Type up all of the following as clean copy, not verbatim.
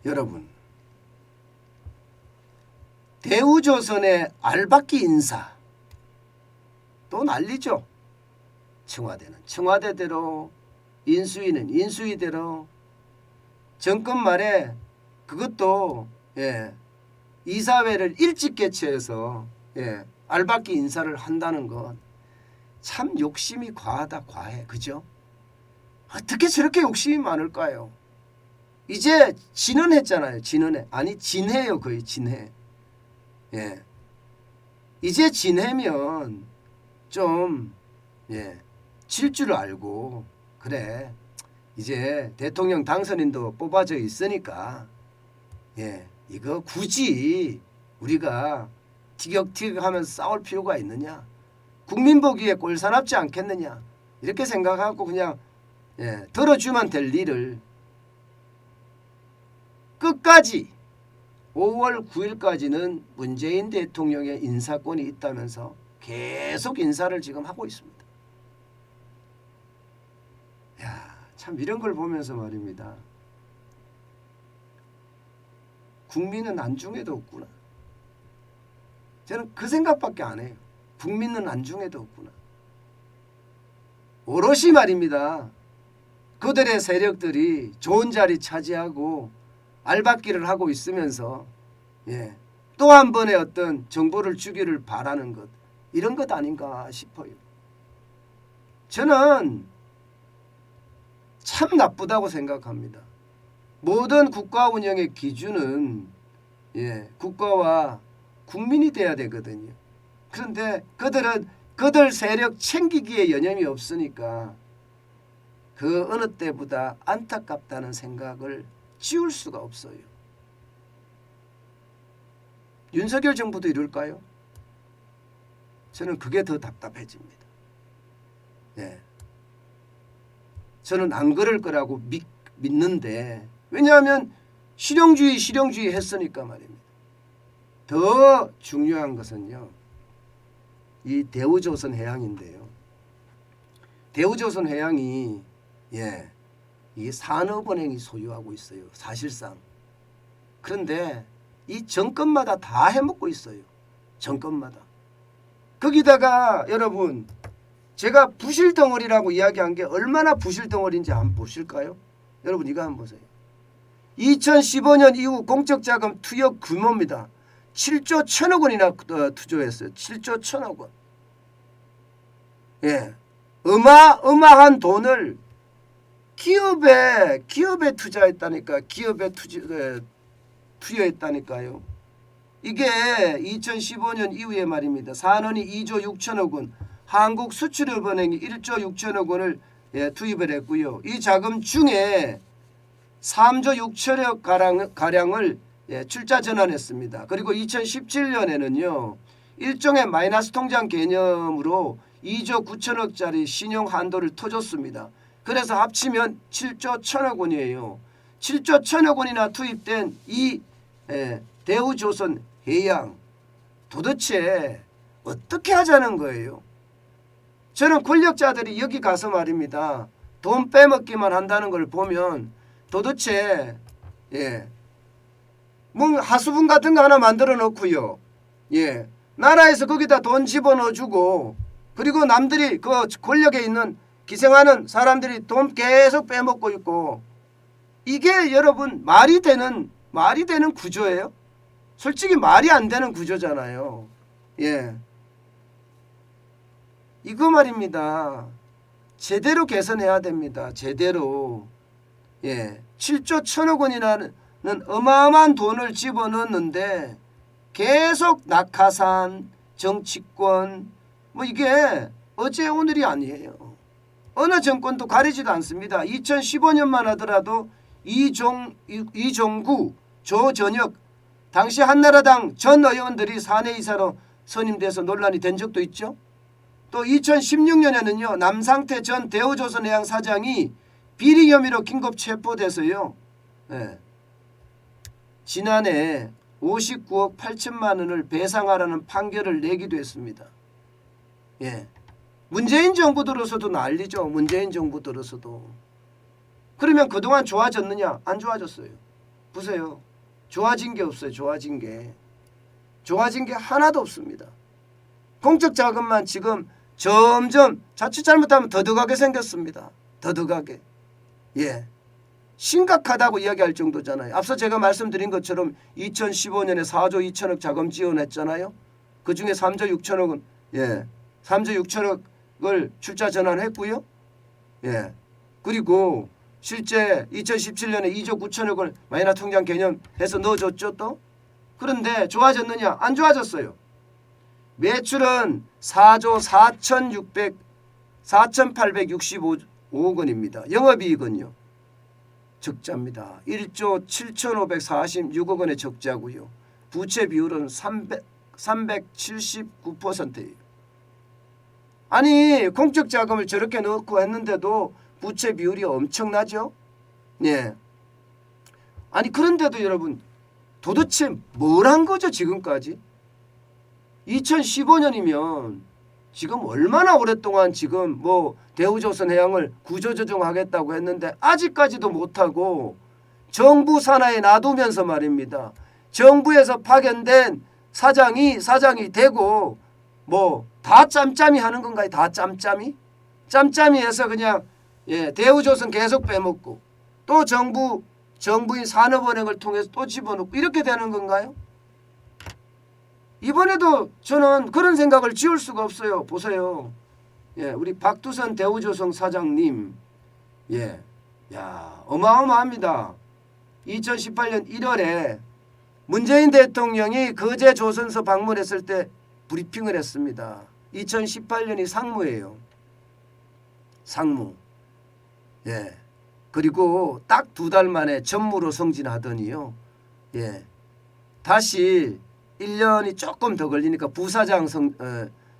여러분, 대우조선의 알박기 인사 또 난리죠. 청와대는 청와대대로, 인수위는 인수위대로. 정권 말에 그것도 이사회를 일찍 개최해서 알박기 인사를 한다는 건 참 욕심이 과하다, 과해. 그죠? 어떻게 저렇게 욕심이 많을까요? 이제 진언했잖아요. 진언해. 아니 진해요. 거의 진해. 이제 진해면 좀 질 줄 알고, 그래 이제 대통령 당선인도 뽑아져 있으니까 이거 굳이 우리가 티격태격하면서 싸울 필요가 있느냐, 국민 보기에 꼴사납지 않겠느냐, 이렇게 생각하고 그냥 들어주면 될 일을 끝까지 5월 9일까지는 문재인 대통령의 인사권이 있다면서 계속 인사를 지금 하고 있습니다. 참 이런 걸 보면서 말입니다. 국민은 안중에도 없구나. 저는 그 생각밖에 안 해요. 국민은 안중에도 없구나. 오롯이 말입니다. 그들의 세력들이 좋은 자리 차지하고 알박기를 하고 있으면서 또 한 번의 어떤 정보를 주기를 바라는 것, 이런 것 아닌가 싶어요. 저는 참 나쁘다고 생각합니다. 모든 국가 운영의 기준은 국가와 국민이 돼야 되거든요. 그런데 그들은 그들 세력 챙기기에 여념이 없으니까 그 어느 때보다 안타깝다는 생각을 지울 수가 없어요. 윤석열 정부도 이럴까요? 저는 그게 더 답답해집니다. 저는 안 그럴 거라고 믿는데, 왜냐하면 실용주의 했으니까 말입니다. 더 중요한 것은요, 이 대우조선 해양인데요. 대우조선 해양이 이 산업은행이 소유하고 있어요, 사실상. 그런데 이 정권마다 다 해먹고 있어요. 정권마다. 거기다가 여러분, 제가 부실덩어리라고 이야기한 게 얼마나 부실덩어리인지 한번 보실까요? 여러분 이거 한번 보세요. 2015년 이후 공적자금 투여 규모입니다. 7조 1천억 원이나 투자했어요. 7조 1천억 원. 어마어마한 돈을 기업에 투자했다니까. 기업에 투여했다니까요. 이게 2015년 이후에 말입니다. 산원이 2조 6천억 원, 한국수출협은행이 1조 6천억 원을 투입을 했고요. 이 자금 중에 3조 6천억 가량을 출자 전환했습니다. 그리고 2017년에는요. 일종의 마이너스 통장 개념으로 2조 9천억짜리 신용 한도를 터줬습니다. 그래서 합치면 7조 1천억 원이에요. 7조 1천억 원이나 투입된 이 대우조선 해양, 도대체 어떻게 하자는 거예요? 저는 권력자들이 여기 가서 말입니다. 돈 빼먹기만 한다는 걸 보면 도대체 뭐 하수분 같은 거 하나 만들어 놓고요. 나라에서 거기다 돈 집어넣어주고, 그리고 남들이 그 권력에 있는 기생하는 사람들이 돈 계속 빼먹고 있고, 이게 여러분 말이 되는 구조예요? 솔직히 말이 안 되는 구조잖아요. 이거 말입니다. 제대로 개선해야 됩니다. 제대로. 7조 1천억 원이라는 어마어마한 돈을 집어넣었는데 계속 낙하산, 정치권, 뭐 이게 어제 오늘이 아니에요. 어느 정권도 가리지도 않습니다. 2015년만 하더라도 이종구, 조전혁 당시 한나라당 전 의원들이 사내이사로 선임돼서 논란이 된 적도 있죠. 또 2016년에는요. 남상태 전 대우조선해양 사장이 비리 혐의로 긴급 체포돼서요. 지난해 59억 8천만 원을 배상하라는 판결을 내기도 했습니다. 문재인 정부 들어서도 난리죠. 문재인 정부 들어서도. 그러면 그동안 좋아졌느냐? 안 좋아졌어요. 보세요. 좋아진 게 없어요. 좋아진 게 하나도 없습니다. 공적 자금만 지금 점점 자칫 잘못하면 더덕하게 생겼습니다. 더덕하게. 예. 심각하다고 이야기할 정도잖아요. 앞서 제가 말씀드린 것처럼 2015년에 4조 2천억 자금 지원했잖아요. 그중에 3조 6천억은 3조 6천억을 출자 전환했고요. 예. 그리고 실제 2017년에 2조 9천억을 마이너 통장 개념해서 넣어줬죠 또. 그런데 좋아졌느냐? 안 좋아졌어요. 매출은 4조 4,865억 원입니다. 영업이익은요. 적자입니다. 1조 7,546억 원의 적자고요. 부채 비율은 379%예요. 아니 공적 자금을 저렇게 넣고 했는데도 부채 비율이 엄청나죠. 예. 아니 그런데도 여러분 도대체 뭘 한 거죠 지금까지? 2015년이면 지금 얼마나 오랫동안 지금 뭐 대우조선해양을 구조조정하겠다고 했는데 아직까지도 못하고 정부 산하에 놔두면서 말입니다. 정부에서 파견된 사장이 되고 뭐 다 짬짬이 하는 건가요? 다 짬짬이 해서 그냥 대우조선 계속 빼먹고 또 정부인 산업은행을 통해서 또 집어넣고 이렇게 되는 건가요? 이번에도 저는 그런 생각을 지울 수가 없어요. 보세요. 우리 박두선 대우조선 사장님, 어마어마합니다. 2018년 1월에 문재인 대통령이 거제 조선소 방문했을 때 브리핑을 했습니다. 2018년이 상무예요. 상무. 그리고 딱 2달 만에 전무로 승진하더니요. 다시 1년이 조금 더 걸리니까 부사장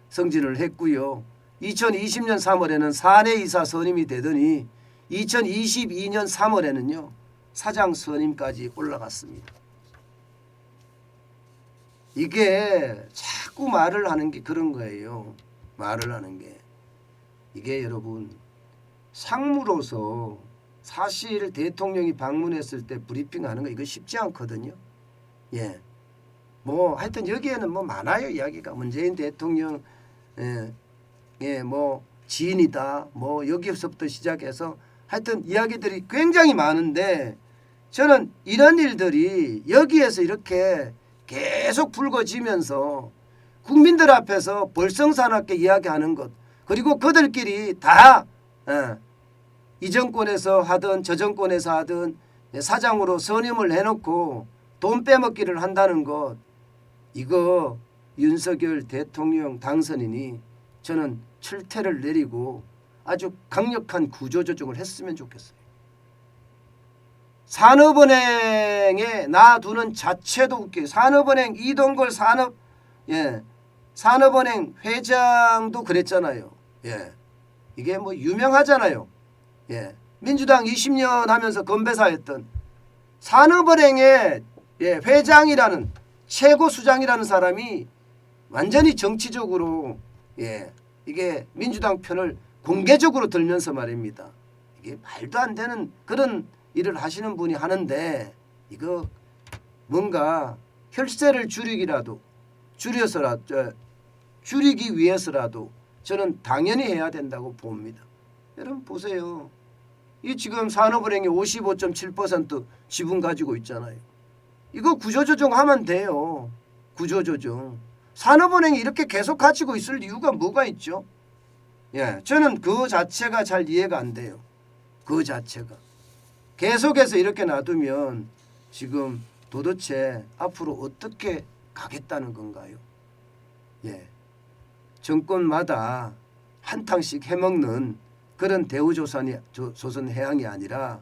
승진을 했고요. 2020년 3월에는 사내이사 선임이 되더니 2022년 3월에는요. 사장 선임까지 올라갔습니다. 이게 자꾸 말을 하는 게 그런 거예요. 말을 하는 게. 이게 여러분 상무로서 사실 대통령이 방문했을 때 브리핑하는 거 이거 쉽지 않거든요. 뭐 하여튼 여기에는 뭐 많아요. 이야기가 문재인 대통령 뭐 지인이다 뭐 여기서부터 시작해서 하여튼 이야기들이 굉장히 많은데 저는 이런 일들이 여기에서 이렇게 계속 불거지면서 국민들 앞에서 볼썽사납게 이야기하는 것 그리고 그들끼리 다 이 정권에서 하든 저 정권에서 하든 사장으로 선임을 해놓고 돈 빼먹기를 한다는 것 이거 윤석열 대통령 당선인이 저는 철퇴를 내리고 아주 강력한 구조조정을 했으면 좋겠어요. 산업은행에 놔두는 자체도 웃겨요. 산업은행 이동걸 산업은행 회장도 그랬잖아요. 이게 뭐 유명하잖아요. 민주당 20년 하면서 건배사했던 산업은행의 회장이라는 최고 수장이라는 사람이 완전히 정치적으로 이게 민주당 편을 공개적으로 들면서 말입니다. 이게 말도 안 되는 그런 일을 하시는 분이 하는데 이거 뭔가 혈세를 줄이기 위해서라도 저는 당연히 해야 된다고 봅니다. 여러분 보세요. 이 지금 산업은행이 55.7% 지분 가지고 있잖아요. 이거 구조조정하면 돼요. 구조조정. 산업은행이 이렇게 계속 가지고 있을 이유가 뭐가 있죠? 저는 그 자체가 잘 이해가 안 돼요. 그 자체가. 계속해서 이렇게 놔두면 지금 도대체 앞으로 어떻게 가겠다는 건가요? 정권마다 한탕씩 해먹는 그런 대우조선해양이 아니라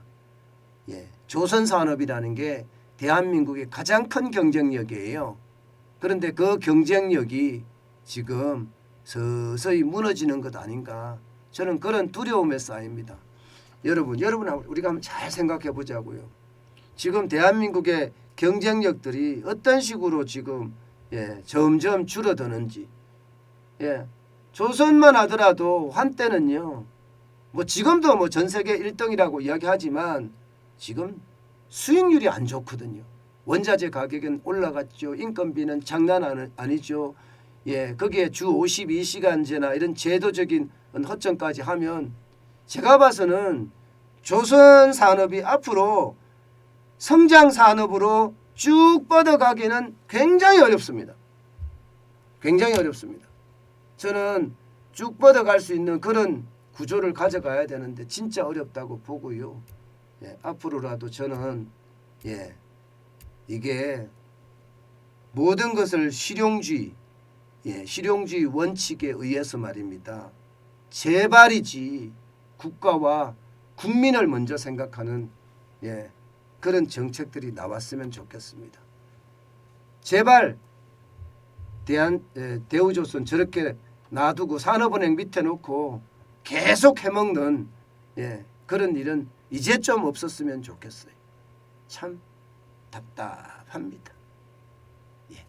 조선산업이라는 게 대한민국의 가장 큰 경쟁력이에요. 그런데 그 경쟁력이 지금 서서히 무너지는 것 아닌가 저는 그런 두려움에 쌓입니다. 여러분 우리가 한번 잘 생각해 보자고요. 지금 대한민국의 경쟁력들이 어떤 식으로 지금 점점 줄어드는지 조선만 하더라도 한때는요 뭐 지금도 뭐 전 세계 1등이라고 이야기하지만 지금 수익률이 안 좋거든요. 원자재 가격은 올라갔죠. 인건비는 장난 아니죠. 예, 거기에 주 52시간제나 이런 제도적인 허점까지 하면 제가 봐서는 조선 산업이 앞으로 성장 산업으로 쭉 뻗어가기는 굉장히 어렵습니다. 굉장히 어렵습니다. 저는 쭉 뻗어갈 수 있는 그런 구조를 가져가야 되는데 진짜 어렵다고 보고요. 예, 앞으로라도 저는 이게 모든 것을 실용주의 원칙에 의해서 말입니다. 재발이지 국가와 국민을 먼저 생각하는 그런 정책들이 나왔으면 좋겠습니다. 제발 대우조선 저렇게 놔두고 산업은행 밑에 놓고 계속 해먹는 그런 일은 이제 좀 없었으면 좋겠어요. 참 답답합니다. 예.